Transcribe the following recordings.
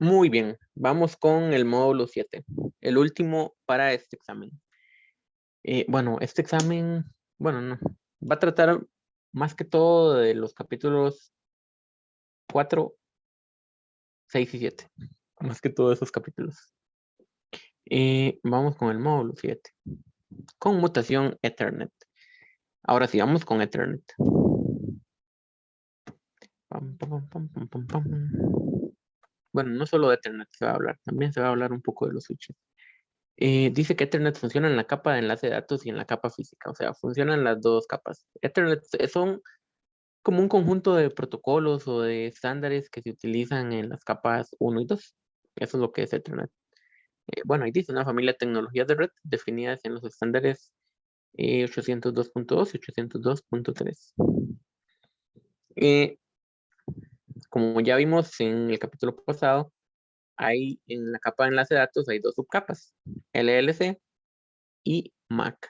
Muy bien, vamos con el módulo 7, el último para este examen. Bueno, este examen, bueno, no, va a tratar más que todo de los capítulos 4, 6 y 7, más que todos esos capítulos. Vamos con el módulo 7, conmutación Ethernet. Ahora sí, vamos con Ethernet. Pam, pam, pam, pam, pam, pam. Bueno, no solo de Ethernet se va a hablar, también se va a hablar un poco de los switches. Dice que Ethernet funciona en la capa de enlace de datos y en la capa física, o sea, funcionan las dos capas. Ethernet son como un conjunto de protocolos o de estándares que se utilizan en las capas 1 y 2. Eso es lo que es Ethernet. Bueno, ahí dice una familia de tecnologías de red definidas en los estándares 802.2 y 802.3. Como ya vimos en el capítulo pasado, hay en la capa de enlace de datos hay dos subcapas, LLC y MAC.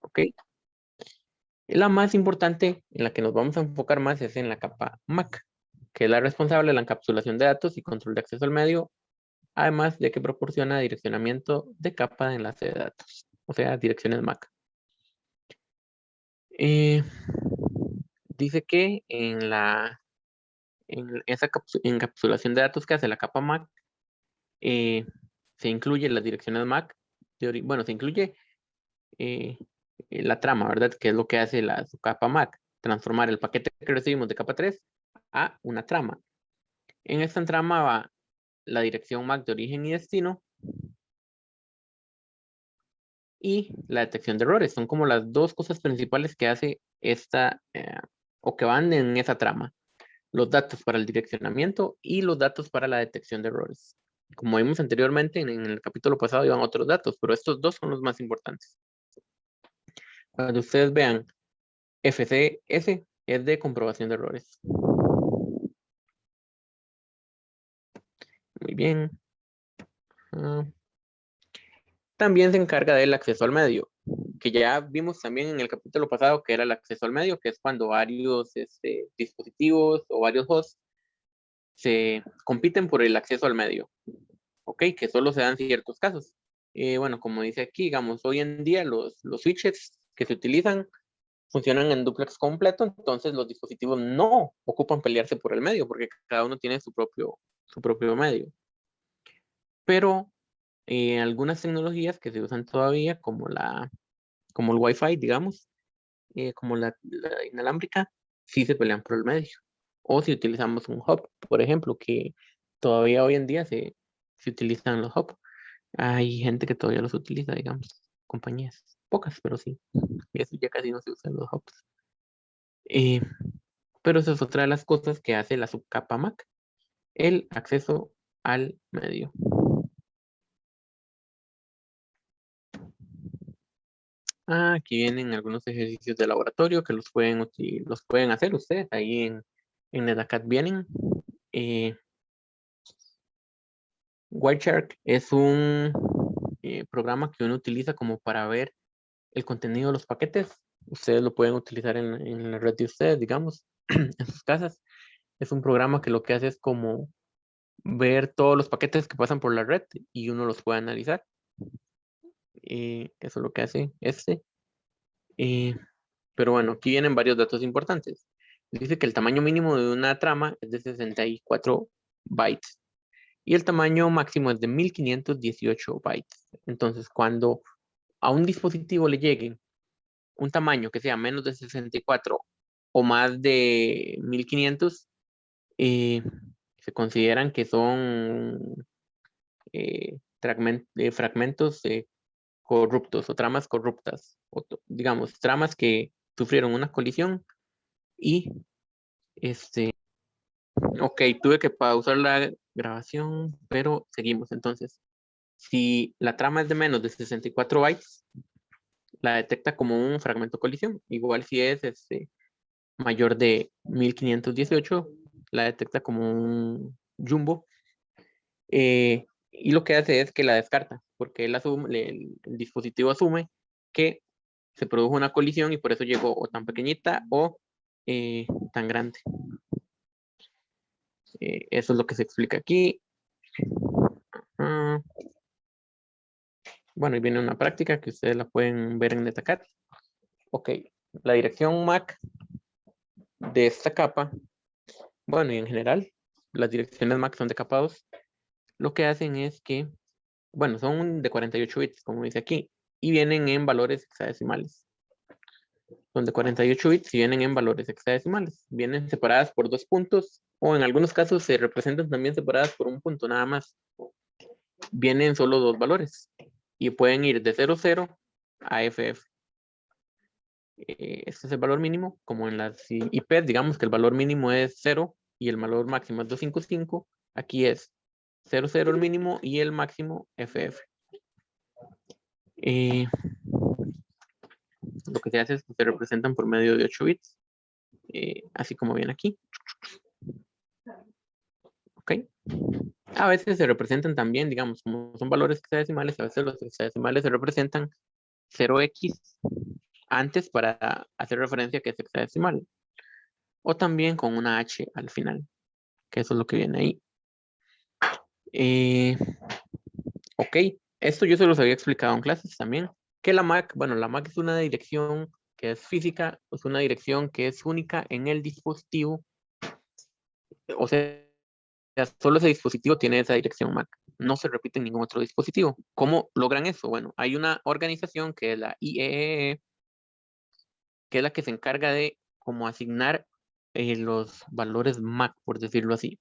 ¿Ok? La más importante, en la que nos vamos a enfocar más, es en la capa MAC, que es la responsable de la encapsulación de datos y control de acceso al medio, además de que proporciona direccionamiento de capa de enlace de datos, o sea, direcciones MAC. Eh, Dice que en esa encapsulación de datos que hace la capa MAC, eh, se incluye las direcciones MAC, bueno, se incluye eh, la trama, ¿verdad? Que es lo que hace su capa MAC, transformar el paquete que recibimos de capa 3 a una trama. En esta trama va la dirección MAC de origen y destino y la detección de errores. Son como las dos cosas principales que hace o que van en esa trama. Los datos para el direccionamiento y los datos para la detección de errores. Como vimos anteriormente, en el capítulo pasado iban otros datos, pero estos dos son los más importantes. Cuando ustedes vean FCS, es de comprobación de errores. Muy bien. También se encarga del acceso al medio, que ya vimos también en el capítulo pasado que era el acceso al medio, que es cuando varios dispositivos o varios hosts se compiten por el acceso al medio, ¿ok? Que solo se dan ciertos casos. Bueno, como dice aquí, digamos, hoy en día los switches que se utilizan funcionan en duplex completo, entonces los dispositivos no ocupan pelearse por el medio, porque cada uno tiene su propio medio. Pero algunas tecnologías que se usan todavía, como el Wi-Fi, digamos, como la inalámbrica, sí se pelean por el medio. O si utilizamos un hub, por ejemplo, que todavía hoy en día se utilizan los hubs. Hay gente que todavía los utiliza, digamos, compañías. Pocas, pero sí. Y eso ya casi no se usan los hubs. Eh, pero eso es otra de las cosas que hace la subcapa MAC, el acceso al medio. Aquí vienen algunos ejercicios de laboratorio que los pueden hacer ustedes ahí en NetAcad vienen. Wireshark es un programa que uno utiliza como para ver el contenido de los paquetes. Ustedes lo pueden utilizar en la red de ustedes, digamos, en sus casas. Es un programa que lo que hace es como ver todos los paquetes que pasan por la red y uno los puede analizar. Eso es lo que hace este. Eh, pero bueno, aquí vienen varios datos importantes. Dice que el tamaño mínimo de una trama es de 64 bytes y el tamaño máximo es de 1518 bytes. Entonces, cuando a un dispositivo le llegue un tamaño que sea menos de 64 o más de 1500, eh, se consideran que son fragmentos corruptos o tramas corruptas, digamos, tramas que sufrieron una colisión y ok, tuve que pausar la grabación, pero seguimos. Entonces, si la trama es de menos de 64 bytes, la detecta como un fragmento colisión. Igual si es mayor de 1518, la detecta como un jumbo. Y lo que hace es que la descarta, porque el dispositivo asume que se produjo una colisión y por eso llegó o tan pequeñita o tan grande. Eso es lo que se explica aquí. Bueno, y viene una práctica que ustedes la pueden ver en Netacat. Ok, la dirección MAC de esta capa, bueno, y en general, las direcciones MAC son de capa 2. Lo que hacen es que, bueno, son de 48 bits, como dice aquí, y vienen en valores hexadecimales. Son de 48 bits y vienen en valores hexadecimales. Vienen separadas por 2 puntos, o en algunos casos se representan también separadas por un punto nada más. Vienen solo 2 valores y pueden ir de 00 a FF. Este es el valor mínimo, como en las IPs, digamos que el valor mínimo es 0 y el valor máximo es 255. Aquí es 00 el mínimo y el máximo FF. Lo que se hace es que se representan por medio de 8 bits, así como viene aquí. ¿Ok? A veces se representan también, digamos, como son valores hexadecimales, a veces los hexadecimales se representan 0x antes para hacer referencia a que es hexadecimal. O también con una H al final, que eso es lo que viene ahí. Ok, esto yo se los había explicado en clases también, que la MAC, bueno, la MAC es una dirección que es física, es una dirección que es única en el dispositivo, o sea, solo ese dispositivo tiene esa dirección MAC, no se repite en ningún otro dispositivo. ¿Cómo logran eso? Bueno, hay una organización que es la IEEE, que es la que se encarga de como asignar los valores MAC, por decirlo así.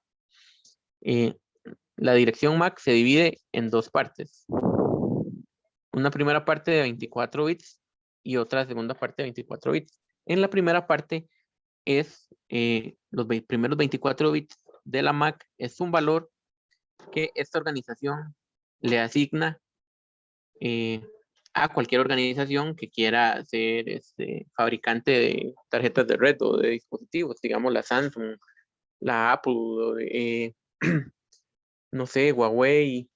La dirección MAC se divide en 2 partes. Una primera parte de 24 bits y otra segunda parte de 24 bits. En la primera parte es los primeros 24 bits de la MAC, es un valor que esta organización le asigna a cualquier organización que quiera ser fabricante de tarjetas de red o de dispositivos, digamos la Samsung, la Apple, no sé, Huawei,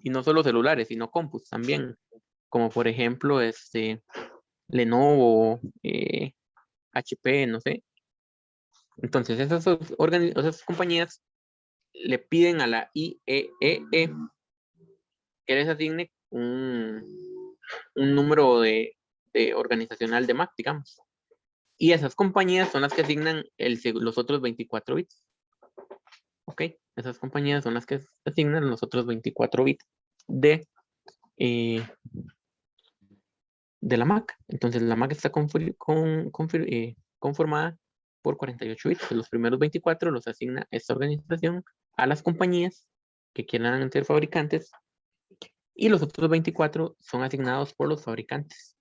y no solo celulares, sino compus también, como por ejemplo Lenovo, HP, no sé. Entonces, esas compañías le piden a la IEEE que les asigne un número de organizacional de MAC, digamos. Y esas compañías son las que asignan los otros 24 bits. ¿Ok? Esas compañías son las que asignan los otros 24 bits de, eh, de la MAC. Entonces, la MAC está conformada por 48 bits. Los primeros 24 los asigna esta organización a las compañías que quieran ser fabricantes y los otros 24 son asignados por los fabricantes.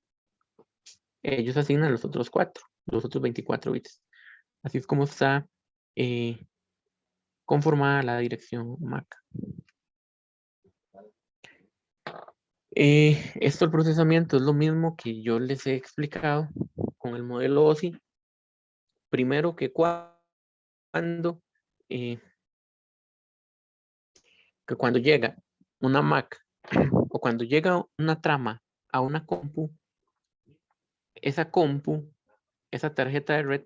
Ellos asignan los otros 4, los otros 24 bits. Así es como está conformada la dirección MAC. Esto el procesamiento es lo mismo que yo les he explicado con el modelo OSI. Primero que eh, cuando llega una MAC o cuando llega una trama a una compu, esa tarjeta de red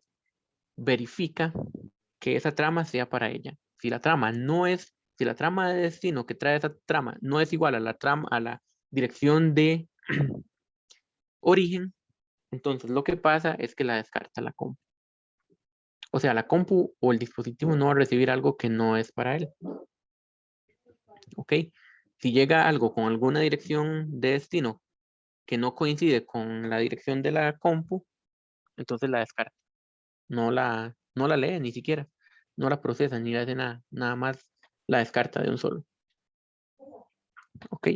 verifica que esa trama sea para ella. Si la trama de destino que trae esa trama no es igual a la trama, a la dirección de origen, entonces lo que pasa es que la descarta la compu. O sea, la compu o el dispositivo no va a recibir algo que no es para él. ¿Ok? Si llega algo con alguna dirección de destino que no coincide con la dirección de la compu, entonces la descarta. No la lee ni siquiera. No la procesa ni le hace nada. Nada más la descarta de un solo. ¿Ok?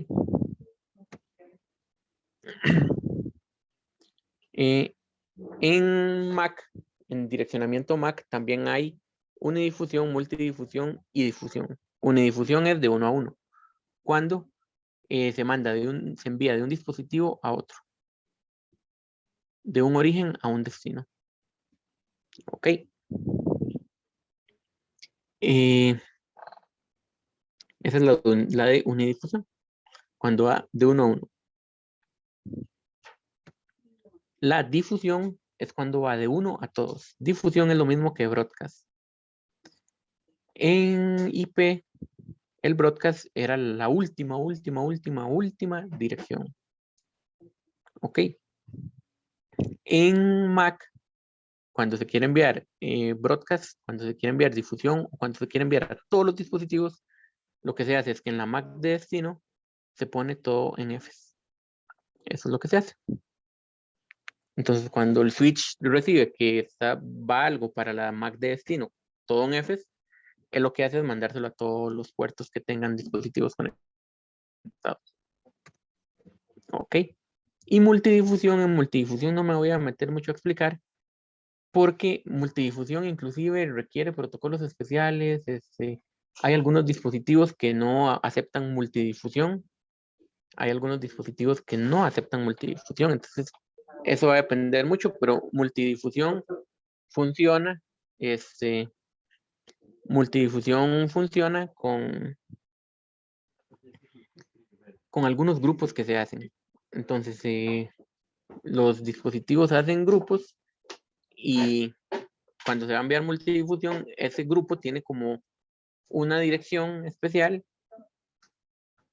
En Mac, en direccionamiento Mac, también hay unidifusión, multidifusión y difusión. Unidifusión es de 1 a 1. Cuando se envía de un dispositivo a otro. De un origen a un destino. ¿Ok? Esa es la de unidifusión. Cuando va de 1 a 1. La difusión es cuando va de 1 a todos. Difusión es lo mismo que broadcast. En IP, el broadcast era la última dirección. Ok. En Mac, cuando se quiere enviar broadcast, cuando se quiere enviar difusión, o cuando se quiere enviar a todos los dispositivos, lo que se hace es que en la Mac de destino se pone todo en Fs. Eso es lo que se hace. Entonces, cuando el switch recibe que va algo para la Mac de destino, todo en Fs, él lo que hace es mandárselo a todos los puertos que tengan dispositivos conectados. Ok. Y multidifusión, en multidifusión no me voy a meter mucho a explicar, porque multidifusión inclusive requiere protocolos especiales. Hay algunos dispositivos que no aceptan multidifusión. Hay algunos dispositivos que no aceptan multidifusión. Entonces, eso va a depender mucho, pero multidifusión funciona. Multidifusión funciona con algunos grupos que se hacen. Entonces, los dispositivos hacen grupos y cuando se va a enviar multidifusión, ese grupo tiene como una dirección especial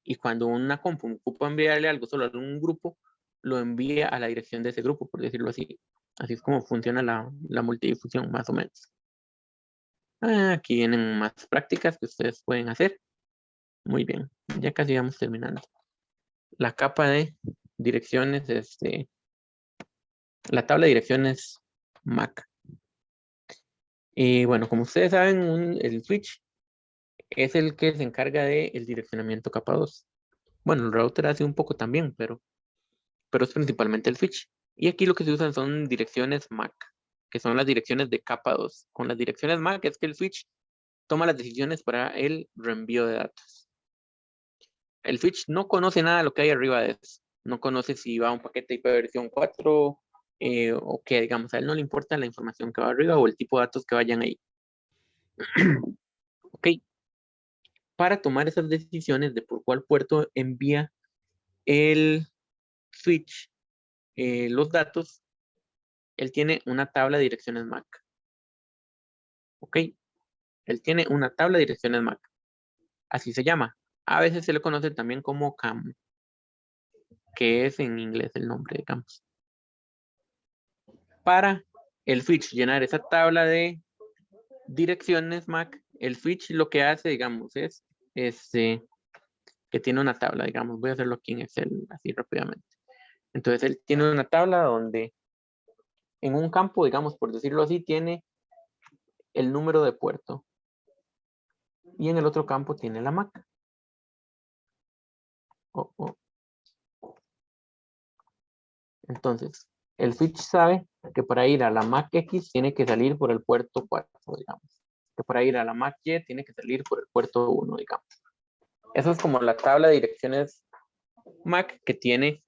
y cuando una compu ocupa enviarle algo solo a un grupo, lo envía a la dirección de ese grupo, por decirlo así. Así es como funciona la multidifusión, más o menos. Aquí vienen más prácticas que ustedes pueden hacer. Muy bien, ya casi vamos terminando. La capa de direcciones, la tabla de direcciones MAC. Y bueno, como ustedes saben, el switch es el que se encarga del direccionamiento capa 2. Bueno, el router hace un poco también, pero es principalmente el switch. Y aquí lo que se usan son direcciones MAC, que son las direcciones de capa 2. Con las direcciones MAC es que el switch toma las decisiones para el reenvío de datos. El switch no conoce nada de lo que hay arriba de eso. No conoce si va un paquete IP versión 4 o que, digamos, a él no le importa la información que va arriba o el tipo de datos que vayan ahí. Ok. Para tomar esas decisiones de por cuál puerto envía el switch los datos, él tiene una tabla de direcciones MAC. Ok. Él tiene una tabla de direcciones MAC. Así se llama. A veces se le conoce también como CAM, que es en inglés el nombre de CAMS. Para el switch llenar esa tabla de direcciones MAC, el switch lo que hace, digamos, es que tiene una tabla, digamos, voy a hacerlo aquí en Excel así rápidamente. Entonces él tiene una tabla donde en un campo, digamos, por decirlo así, tiene el número de puerto y en el otro campo tiene la MAC. Entonces, el switch sabe que para ir a la MAC X tiene que salir por el puerto 4, digamos. Que para ir a la MAC Y tiene que salir por el puerto 1, digamos. Eso es como la tabla de direcciones MAC que tiene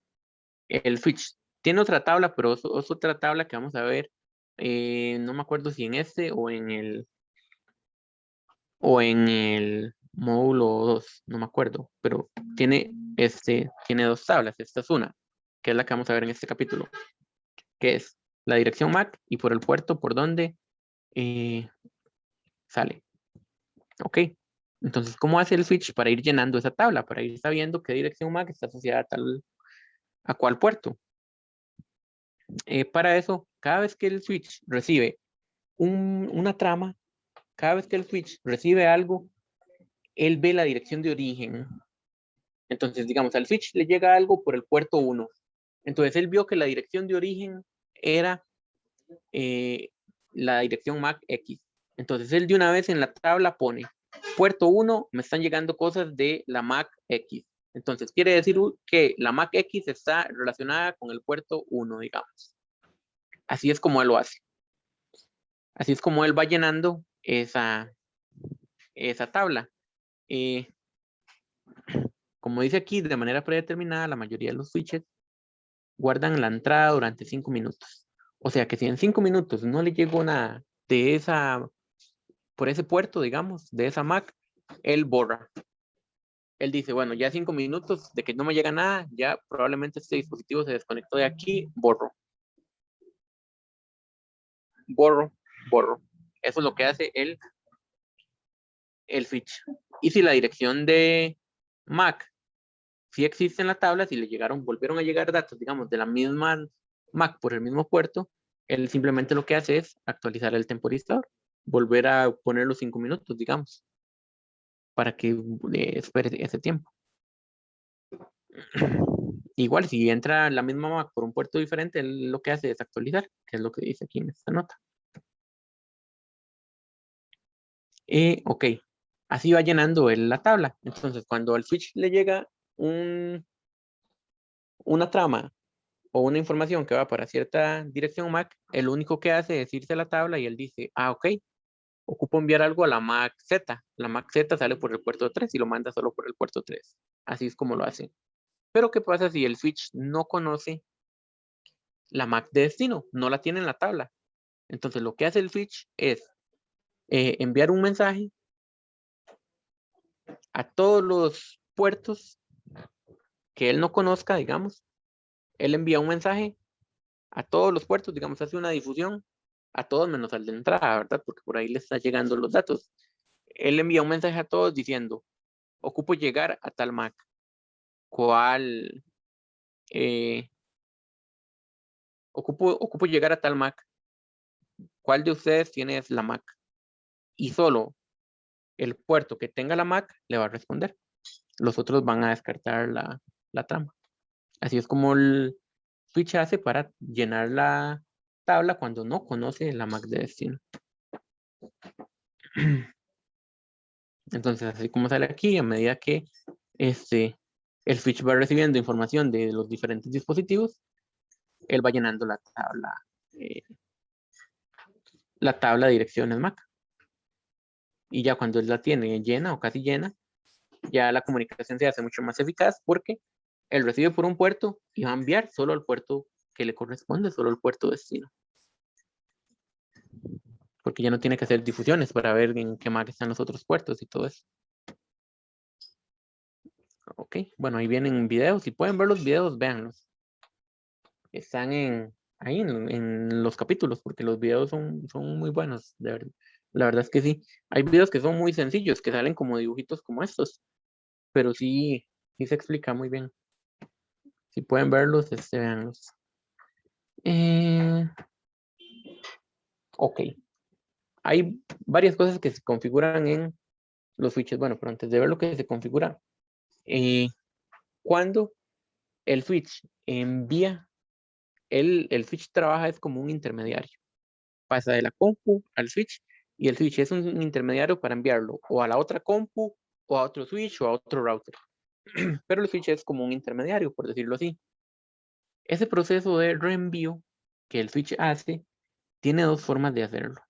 el switch. Tiene otra tabla, pero es otra tabla que vamos a ver. No me acuerdo si en este o en el módulo 2, no me acuerdo, pero tiene dos tablas. Esta es una, que es la que vamos a ver en este capítulo, que es la dirección MAC y por el puerto por donde sale. Ok. Entonces, ¿cómo hace el switch para ir llenando esa tabla? Para ir sabiendo qué dirección MAC está asociada a cuál puerto. Para eso, cada vez que el switch recibe una trama, cada vez que el switch recibe algo, él ve la dirección de origen. Entonces, digamos, al switch le llega algo por el puerto 1. Entonces, él vio que la dirección de origen era la dirección MAC X. Entonces, él de una vez en la tabla pone puerto 1, me están llegando cosas de la MAC X. Entonces, quiere decir que la MAC X está relacionada con el puerto 1, digamos. Así es como él lo hace. Así es como él va llenando esa tabla. Como dice aquí, de manera predeterminada, la mayoría de los switches guardan la entrada durante 5 minutos. O sea que si en 5 minutos no le llegó nada de por ese puerto, digamos, de esa MAC, él borra. Él dice, bueno, ya 5 minutos de que no me llega nada, ya probablemente este dispositivo se desconectó de aquí, borro. Borro, borro. Eso es lo que hace el switch. Y si la dirección de MAC sí existe en la tabla, si le volvieron a llegar datos, digamos, de la misma Mac por el mismo puerto, él simplemente lo que hace es actualizar el temporizador, volver a poner los 5 minutos, digamos, para que espere ese tiempo. Igual, si entra la misma Mac por un puerto diferente, él lo que hace es actualizar, que es lo que dice aquí en esta nota. Ok, así va llenando él la tabla. Entonces, cuando al switch le llega una trama o una información que va para cierta dirección MAC, el único que hace es irse a la tabla y él dice, ok, ocupo enviar algo a la MAC Z. La MAC Z sale por el puerto 3 y lo manda solo por el puerto 3. Así es como lo hace. Pero ¿qué pasa si el switch no conoce la MAC de destino? No la tiene en la tabla. Entonces lo que hace el switch es enviar un mensaje a todos los puertos que él no conozca, digamos. Él envía un mensaje a todos los puertos, digamos, hace una difusión a todos menos al de entrada, ¿verdad? Porque por ahí le está llegando los datos. Él envía un mensaje a todos diciendo, ocupo llegar a tal Mac. ¿Cuál? Ocupo llegar a tal Mac. ¿Cuál de ustedes tiene la Mac? Y solo el puerto que tenga la Mac le va a responder. Los otros van a descartar la trama. Así es como el switch hace para llenar la tabla cuando no conoce la MAC de destino. Entonces, así como sale aquí, a medida que el switch va recibiendo información de los diferentes dispositivos, él va llenando la tabla de direcciones MAC. Y ya cuando él la tiene llena o casi llena, ya la comunicación se hace mucho más eficaz porque él recibe por un puerto y va a enviar solo al puerto que le corresponde, solo el puerto destino. Porque ya no tiene que hacer difusiones para ver en qué MAC están los otros puertos y todo eso. Ok, bueno, ahí vienen videos. Si pueden ver los videos, véanlos. Están ahí en los capítulos, porque los videos son muy buenos, de verdad. La verdad es que sí. Hay videos que son muy sencillos, que salen como dibujitos como estos, pero sí se explica muy bien. Si pueden verlos, véanlos. Ok. Hay varias cosas que se configuran en los switches. Bueno, pero antes de ver lo que se configura, cuando el switch envía, el switch trabaja es como un intermediario. Pasa de la compu al switch y el switch es un intermediario para enviarlo o a la otra compu o a otro switch o a otro router. Pero el switch es como un intermediario, por decirlo así. Ese proceso de reenvío que el switch hace tiene dos formas de hacerlo.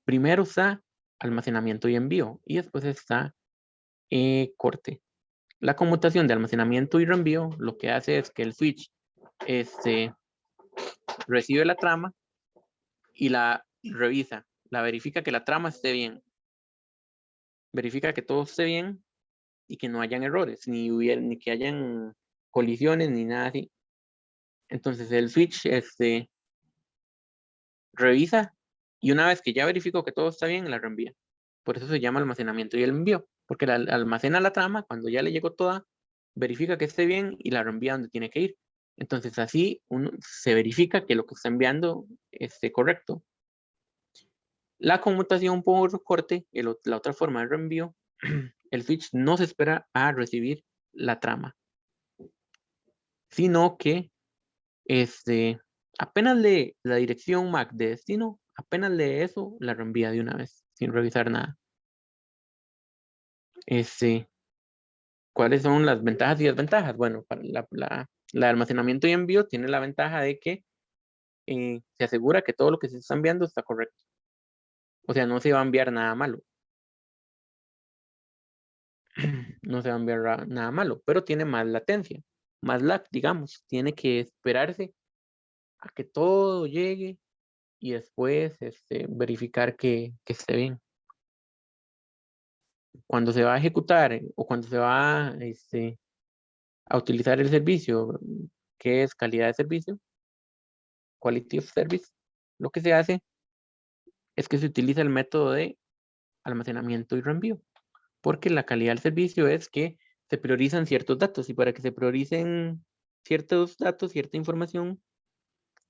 Primero está almacenamiento y envío y después está corte. La conmutación de almacenamiento y reenvío lo que hace es que el switch recibe la trama y la revisa, la verifica que la trama esté bien, verifica que todo esté bien y que no hayan errores, ni que hayan colisiones, ni nada así. Entonces el switch revisa y una vez que ya verificó que todo está bien, la reenvía. Por eso se llama almacenamiento y el envío, porque almacena la trama cuando ya le llegó toda, verifica que esté bien y la reenvía donde tiene que ir. Entonces así se verifica que lo que está enviando esté correcto. La conmutación por corte, la otra forma de reenvío, el switch no se espera a recibir la trama, sino que apenas lee la dirección MAC de destino, apenas lee eso, la reenvía de una vez, sin revisar nada. ¿Cuáles son las ventajas y desventajas? Bueno, para la almacenamiento y envío tiene la ventaja de que se asegura que todo lo que se está enviando está correcto. O sea, no se va a enviar nada malo. No se va a enviar nada malo, pero tiene más latencia, más lag, digamos. Tiene que esperarse a que todo llegue y después verificar que esté bien. Cuando se va a ejecutar o cuando se va a utilizar el servicio, que es calidad de servicio, quality of service, lo que se hace es que se utiliza el método de almacenamiento y reenvío, porque la calidad del servicio es que se priorizan ciertos datos y para que se prioricen ciertos datos, cierta información,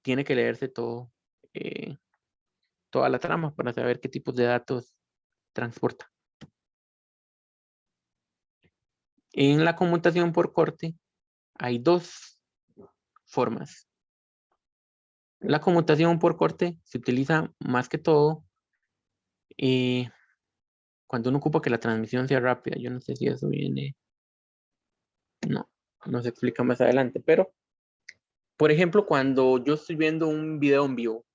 tiene que leerse todo, toda la trama para saber qué tipos de datos transporta. En la conmutación por corte hay dos formas. La conmutación por corte se utiliza más que todo cuando uno ocupa que la transmisión sea rápida. Yo no sé si eso viene, no se explica más adelante, pero por ejemplo, cuando yo estoy viendo un video en vivo,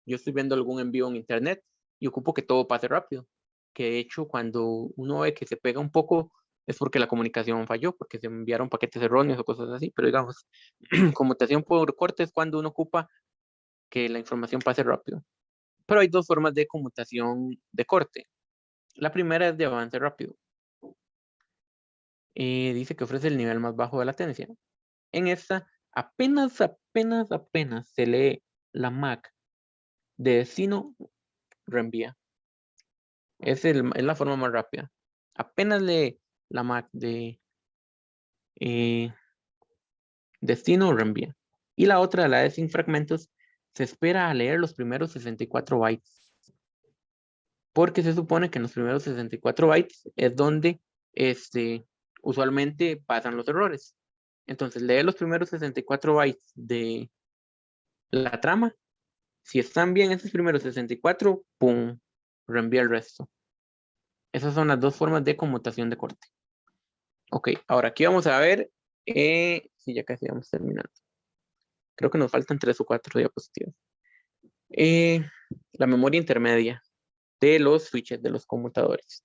yo estoy viendo algún en vivo en internet y ocupo que todo pase rápido. Que de hecho, cuando uno ve que se pega un poco, es porque la comunicación falló, porque se enviaron paquetes erróneos o cosas así. Pero digamos, conmutación por corte es cuando uno ocupa que la información pase rápido. Pero hay dos formas de conmutación de corte. La primera es de avance rápido. Dice que ofrece el nivel más bajo de latencia. En esta, apenas se lee la MAC de destino, reenvía. Es la forma más rápida. Apenas lee la MAC de destino, reenvía. Y la otra, la de sin fragmentos, se espera a leer los primeros 64 bytes. Porque se supone que en los primeros 64 bytes es donde usualmente pasan los errores. Entonces lee los primeros 64 bytes de la trama. Si están bien esos primeros 64, ¡pum! Reenvía el resto. Esas son las dos formas de conmutación de corte. Ok, ahora aquí vamos a ver, sí, ya casi vamos terminando. Creo que nos faltan 3 o 4 diapositivas. La memoria intermedia de los switches, de los conmutadores.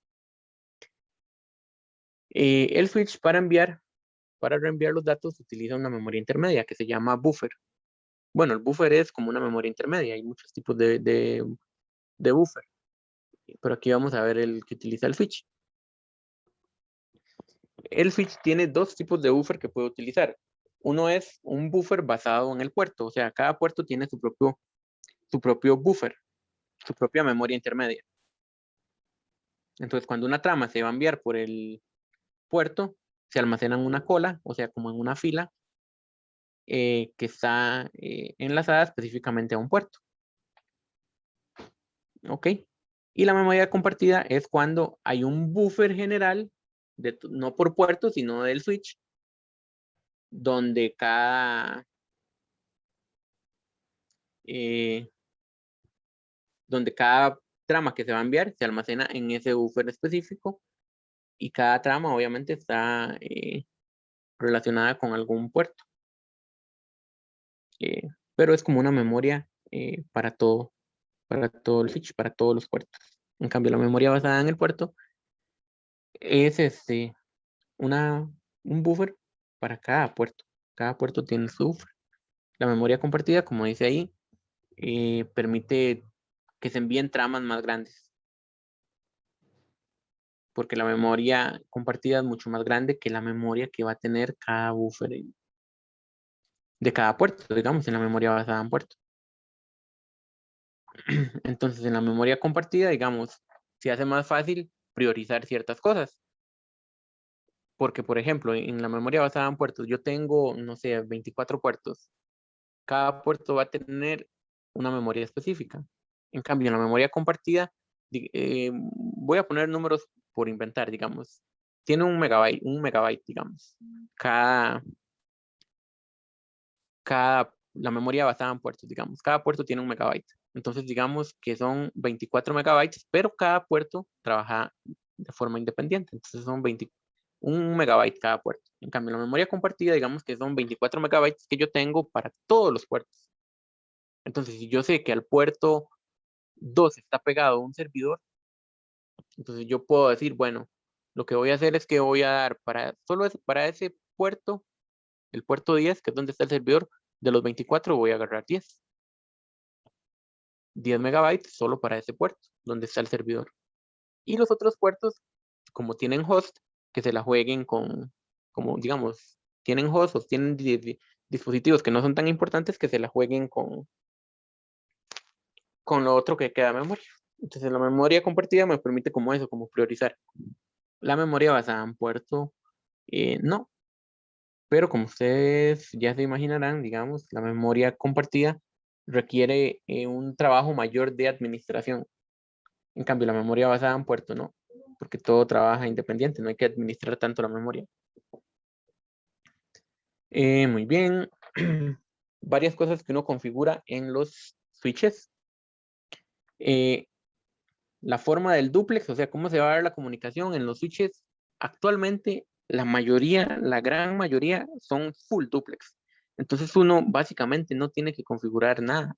El switch para reenviar los datos utiliza una memoria intermedia que se llama buffer. Bueno, el buffer es como una memoria intermedia, hay muchos tipos de buffer, pero aquí vamos a ver el que utiliza el switch. El switch tiene dos tipos de buffer que puede utilizar. Uno es un buffer basado en el puerto, o sea, cada puerto tiene su propio buffer, su propia memoria intermedia. Entonces, cuando una trama se va a enviar por el puerto, se almacena en una cola, o sea, como en una fila, que está enlazada específicamente a un puerto. ¿Ok? Y la memoria compartida es cuando hay un buffer general, no por puerto, sino del switch, donde eh, cada trama que se va a enviar se almacena en ese buffer específico y cada trama obviamente está relacionada con algún puerto. Pero es como una memoria para todo el switch, para todos los puertos. En cambio, la memoria basada en el puerto es un buffer para cada puerto. Cada puerto tiene su buffer. La memoria compartida, como dice ahí, permite que se envíen tramas más grandes. Porque la memoria compartida es mucho más grande que la memoria que va a tener cada buffer de cada puerto, digamos, en la memoria basada en puerto. Entonces, en la memoria compartida, digamos, se hace más fácil priorizar ciertas cosas. Porque, por ejemplo, en la memoria basada en puertos, yo tengo, no sé, 24 puertos. Cada puerto va a tener una memoria específica. En cambio, en la memoria compartida, voy a poner números por inventar, digamos. Tiene un megabyte, digamos. La memoria basada en puertos, digamos. Cada puerto tiene un megabyte. Entonces, digamos que son 24 megabytes, pero cada puerto trabaja de forma independiente. Entonces, son 1 megabyte cada puerto. En cambio, la memoria compartida, digamos que son 24 megabytes que yo tengo para todos los puertos. Entonces, si yo sé que al puerto 2 está pegado a un servidor, entonces yo puedo decir, bueno, lo que voy a hacer es que voy a dar para ese puerto, el puerto 10, que es donde está el servidor, de los 24 voy a agarrar 10 megabytes solo para ese puerto, donde está el servidor. Y los otros puertos, como tienen host, que se la jueguen como digamos, tienen host o tienen dispositivos que no son tan importantes, que se la jueguen con lo otro que queda de memoria. Entonces la memoria compartida me permite como eso, como priorizar. La memoria basada en puerto, no. Pero como ustedes ya se imaginarán, digamos, la memoria compartida requiere un trabajo mayor de administración. En cambio, la memoria basada en puerto no, porque todo trabaja independiente, no hay que administrar tanto la memoria. Muy bien. Varias cosas que uno configura en los switches. La forma del duplex, o sea, cómo se va a dar la comunicación en los switches. Actualmente, la mayoría, la gran mayoría son full duplex. Entonces uno básicamente no tiene que configurar nada,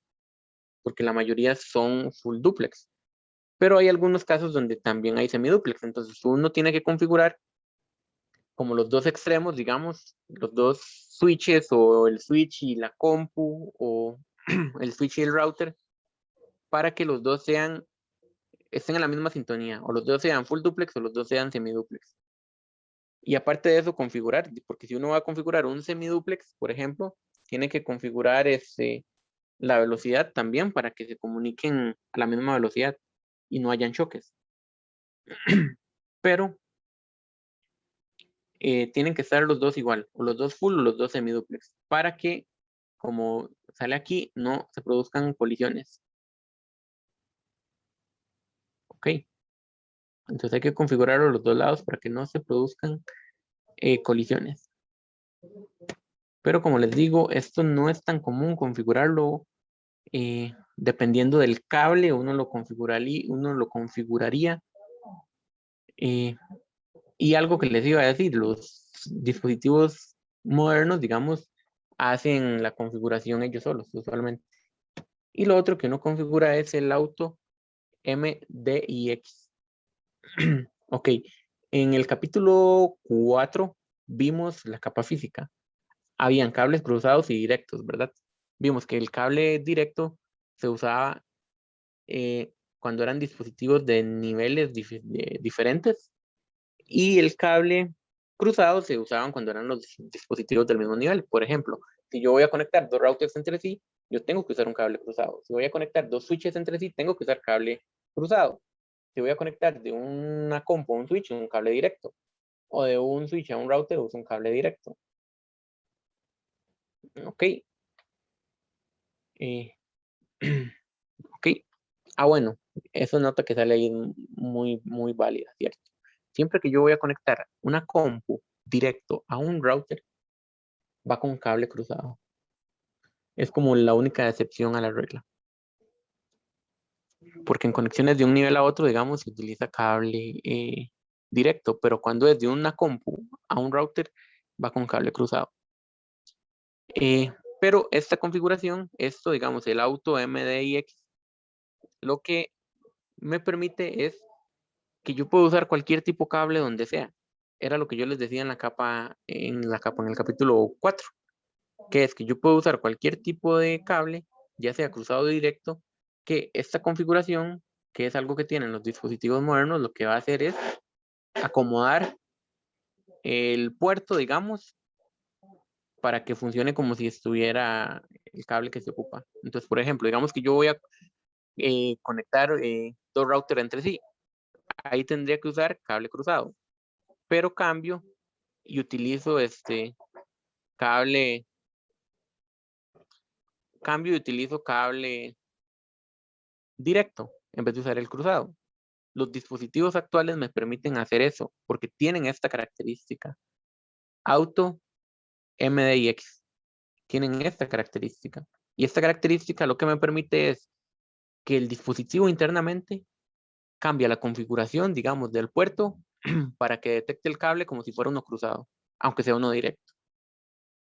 porque la mayoría son full duplex. Pero hay algunos casos donde también hay semiduplex. Entonces uno tiene que configurar como los dos extremos, digamos, los dos switches o el switch y la compu o el switch y el router para que los dos estén en la misma sintonía, o los dos sean full duplex o los dos sean semiduplex. Y aparte de eso, configurar, porque si uno va a configurar un semiduplex, por ejemplo, tiene que configurar la velocidad también para que se comuniquen a la misma velocidad y no hayan choques. Pero tienen que estar los dos igual, o los dos full o los dos semiduplex, para que, como sale aquí, no se produzcan colisiones. Ok. Entonces hay que configurarlo a los dos lados para que no se produzcan colisiones. Pero como les digo, esto no es tan común configurarlo dependiendo del cable, uno lo configuraría. Y algo que les iba a decir, los dispositivos modernos, digamos, hacen la configuración ellos solos, usualmente. Y lo otro que uno configura es el auto MDIX. Ok, en el capítulo 4 vimos la capa física. Habían cables cruzados y directos, ¿verdad? Vimos que el cable directo se usaba cuando eran dispositivos de niveles diferentes y el cable cruzado se usaban cuando eran los dispositivos del mismo nivel. Por ejemplo, si yo voy a conectar dos routers entre sí, yo tengo que usar un cable cruzado. Si voy a conectar dos switches entre sí, tengo que usar cable cruzado. Si voy a conectar de una compu a un switch, un cable directo. O de un switch a un router, uso un cable directo. Ok. Eh, ok. Bueno, eso nota que sale ahí muy, muy válida, ¿cierto? Siempre que yo voy a conectar una compu directo a un router, va con cable cruzado. Es como la única excepción a la regla. Porque en conexiones de un nivel a otro, digamos, se utiliza cable directo, pero cuando es de una compu a un router, va con cable cruzado. Pero esta configuración, esto, digamos, el auto MDIX, lo que me permite es que yo puedo usar cualquier tipo de cable donde sea. Era lo que yo les decía en en el capítulo 4, que es que yo puedo usar cualquier tipo de cable, ya sea cruzado o directo, que esta configuración, que es algo que tienen los dispositivos modernos, lo que va a hacer es acomodar el puerto, digamos, para que funcione como si estuviera el cable que se ocupa. Entonces, por ejemplo, digamos que yo voy a conectar dos routers entre sí. Ahí tendría que usar cable cruzado, pero cambio y utilizo cable, cambio y utilizo cable directo en vez de usar el cruzado. Los dispositivos actuales me permiten hacer eso porque tienen esta característica. Auto MDIX tienen esta característica. Y esta característica lo que me permite es que el dispositivo internamente cambia la configuración, digamos, del puerto para que detecte el cable como si fuera uno cruzado, aunque sea uno directo.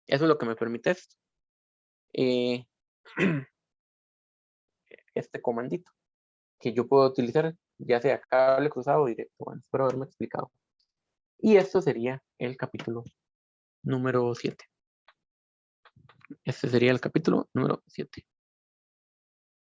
Eso es lo que me permite esto. Eh, este comandito que yo puedo utilizar ya sea cable cruzado o directo. Bueno, espero haberme explicado. Y esto sería el capítulo número 7. Este sería el capítulo número 7.